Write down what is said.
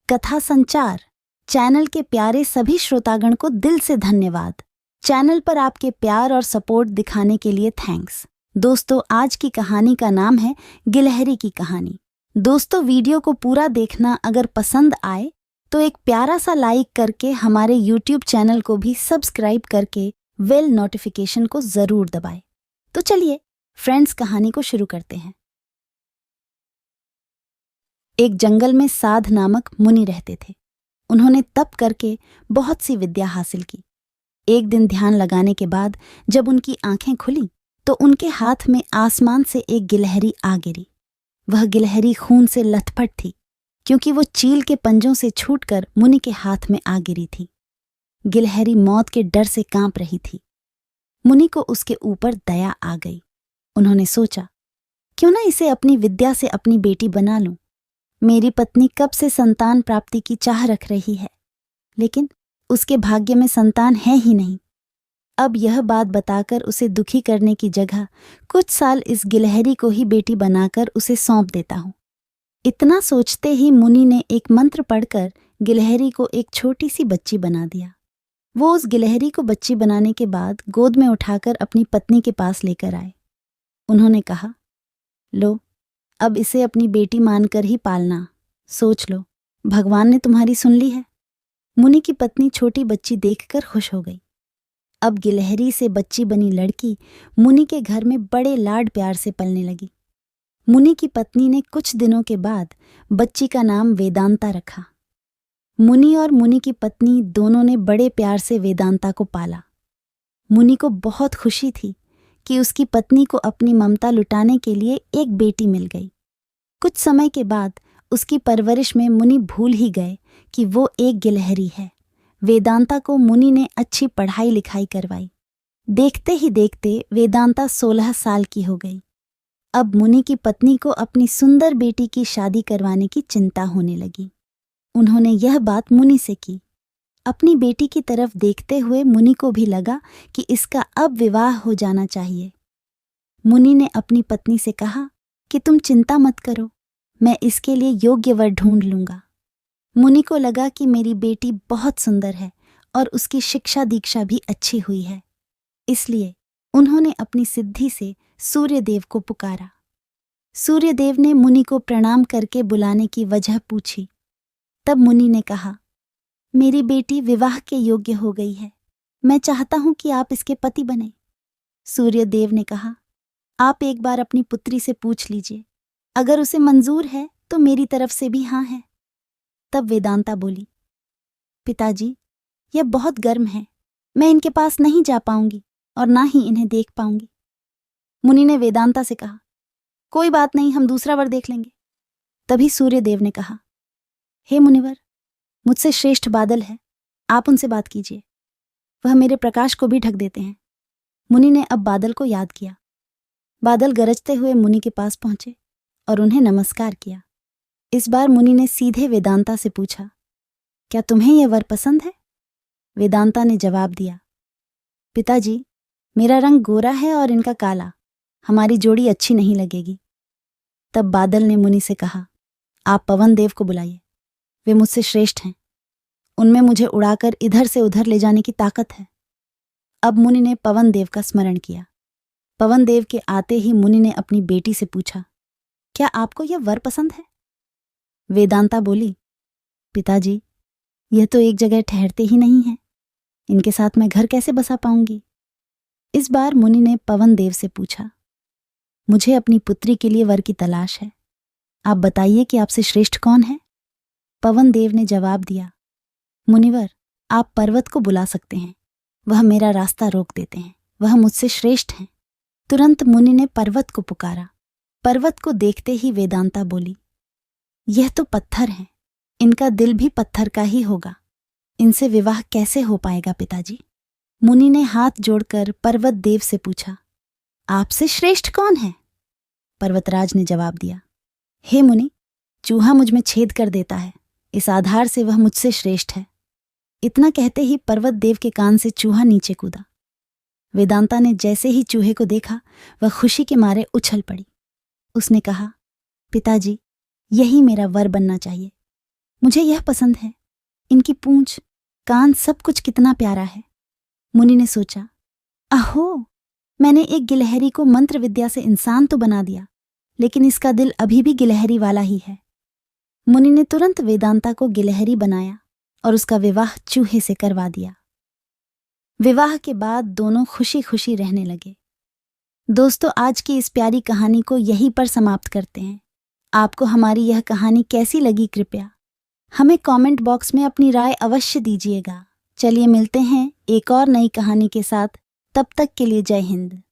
कथा संचार चैनल के प्यारे सभी श्रोतागण को दिल से धन्यवाद। चैनल पर आपके प्यार और सपोर्ट दिखाने के लिए थैंक्स। दोस्तों, आज की कहानी का नाम है गिलहरी की कहानी। दोस्तों, वीडियो को पूरा देखना अगर पसंद आए तो एक प्यारा सा लाइक करके हमारे YouTube चैनल को भी सब्सक्राइब करके बेल नोटिफिकेशन को जरूर दबाएं। तो चलिए फ्रेंड्स, कहानी को शुरू करते हैं। एक जंगल में साध नामक मुनि रहते थे। उन्होंने तप करके बहुत सी विद्या हासिल की। एक दिन ध्यान लगाने के बाद जब उनकी आंखें खुली तो उनके हाथ में आसमान से एक गिलहरी आ गिरी। वह गिलहरी खून से लथपथ थी, क्योंकि वो चील के पंजों से छूटकर मुनि के हाथ में आ गिरी थी। गिलहरी मौत के डर से कांप रही थी। मुनि को उसके ऊपर दया आ गई। उन्होंने सोचा, क्यों ना इसे अपनी विद्या से अपनी बेटी बना लूं। मेरी पत्नी कब से संतान प्राप्ति की चाह रख रही है, लेकिन उसके भाग्य में संतान है ही नहीं। अब यह बात बताकर उसे दुखी करने की जगह कुछ साल इस गिलहरी को ही बेटी बनाकर उसे सौंप देता हूं। इतना सोचते ही मुनि ने एक मंत्र पढ़कर गिलहरी को एक छोटी सी बच्ची बना दिया। वो उस गिलहरी को बच्ची बनाने के बाद गोद में उठाकर अपनी पत्नी के पास लेकर आए। उन्होंने कहा, लो, अब इसे अपनी बेटी मानकर ही पालना। सोच लो, भगवान ने तुम्हारी सुन ली है। मुनि की पत्नी छोटी बच्ची देखकर खुश हो गई। अब गिलहरी से बच्ची बनी लड़की मुनि के घर में बड़े लाड प्यार से पलने लगी। मुनि की पत्नी ने कुछ दिनों के बाद बच्ची का नाम वेदांता रखा। मुनि और मुनि की पत्नी दोनों ने बड़े प्यार से वेदांता को पाला। मुनि को बहुत खुशी थी कि उसकी पत्नी को अपनी ममता लुटाने के लिए एक बेटी मिल गई। कुछ समय के बाद उसकी परवरिश में मुनि भूल ही गए कि वो एक गिलहरी है। वेदांता को मुनि ने अच्छी पढ़ाई लिखाई करवाई। देखते ही देखते वेदांता 16 साल की हो गई। अब मुनि की पत्नी को अपनी सुंदर बेटी की शादी करवाने की चिंता होने लगी। उन्होंने यह बात मुनि से की। अपनी बेटी की तरफ देखते हुए मुनि को भी लगा कि इसका अब विवाह हो जाना चाहिए। मुनि ने अपनी पत्नी से कहा कि तुम चिंता मत करो, मैं इसके लिए योग्य वर ढूंढ लूंगा। मुनि को लगा कि मेरी बेटी बहुत सुंदर है और उसकी शिक्षा दीक्षा भी अच्छी हुई है, इसलिए उन्होंने अपनी सिद्धि से सूर्यदेव को पुकारा। सूर्यदेव ने मुनि को प्रणाम करके बुलाने की वजह पूछी। तब मुनि ने कहा, मेरी बेटी विवाह के योग्य हो गई है, मैं चाहता हूं कि आप इसके पति बने। सूर्यदेव ने कहा, आप एक बार अपनी पुत्री से पूछ लीजिए, अगर उसे मंजूर है तो मेरी तरफ से भी हाँ है। तब वेदांता बोली, पिताजी, यह बहुत गर्म है, मैं इनके पास नहीं जा पाऊंगी और ना ही इन्हें देख पाऊंगी। मुनि ने वेदांता से कहा, कोई बात नहीं, हम दूसरा वर देख लेंगे। तभी सूर्यदेव ने कहा, हे मुनिवर, मुझसे श्रेष्ठ बादल है, आप उनसे बात कीजिए, वह मेरे प्रकाश को भी ढक देते हैं। मुनि ने अब बादल को याद किया। बादल गरजते हुए मुनि के पास पहुंचे और उन्हें नमस्कार किया। इस बार मुनि ने सीधे वेदांता से पूछा, क्या तुम्हें यह वर पसंद है? वेदांता ने जवाब दिया, पिताजी, मेरा रंग गोरा है और इनका काला, हमारी जोड़ी अच्छी नहीं लगेगी। तब बादल ने मुनि से कहा, आप पवन देव को बुलाइए, वे मुझसे श्रेष्ठ हैं, उनमें मुझे उड़ाकर इधर से उधर ले जाने की ताकत है। अब मुनि ने पवन देव का स्मरण किया। पवन देव के आते ही मुनि ने अपनी बेटी से पूछा, क्या आपको यह वर पसंद है? वेदांता बोली, पिताजी, यह तो एक जगह ठहरते ही नहीं है, इनके साथ मैं घर कैसे बसा पाऊंगी? इस बार मुनि ने पवन देव से पूछा, मुझे अपनी पुत्री के लिए वर की तलाश है, आप बताइए कि आपसे श्रेष्ठ कौन है? पवन देव ने जवाब दिया, मुनिवर, आप पर्वत को बुला सकते हैं, वह मेरा रास्ता रोक देते हैं, वह मुझसे श्रेष्ठ हैं। तुरंत मुनि ने पर्वत को पुकारा। पर्वत को देखते ही वेदांता बोली, यह तो पत्थर हैं, इनका दिल भी पत्थर का ही होगा, इनसे विवाह कैसे हो पाएगा पिताजी? मुनि ने हाथ जोड़कर पर्वत देव से पूछा, आपसे श्रेष्ठ कौन है? पर्वतराज ने जवाब दिया, हे मुनि, चूहा मुझ में छेद कर देता है, इस आधार से वह मुझसे श्रेष्ठ है। इतना कहते ही पर्वत देव के कान से चूहा नीचे कूदा। वेदांता ने जैसे ही चूहे को देखा, वह खुशी के मारे उछल पड़ी। उसने कहा, पिताजी, यही मेरा वर बनना चाहिए। मुझे यह पसंद है, इनकी पूंछ, कान, सब कुछ कितना प्यारा है। मुनि ने सोचा, अहो, मैंने एक गिलहरी को मंत्र विद्या से इंसान तो बना दिया, लेकिन इसका दिल अभी भी गिलहरी वाला ही है। मुनि ने तुरंत वेदांता को गिलहरी बनाया और उसका विवाह चूहे से करवा दिया। विवाह के बाद दोनों खुशी खुशी रहने लगे। दोस्तों, आज की इस प्यारी कहानी को यहीं पर समाप्त करते हैं। आपको हमारी यह कहानी कैसी लगी, कृपया हमें कमेंट बॉक्स में अपनी राय अवश्य दीजिएगा। चलिए मिलते हैं एक और नई कहानी के साथ। तब तक के लिए जय हिंद।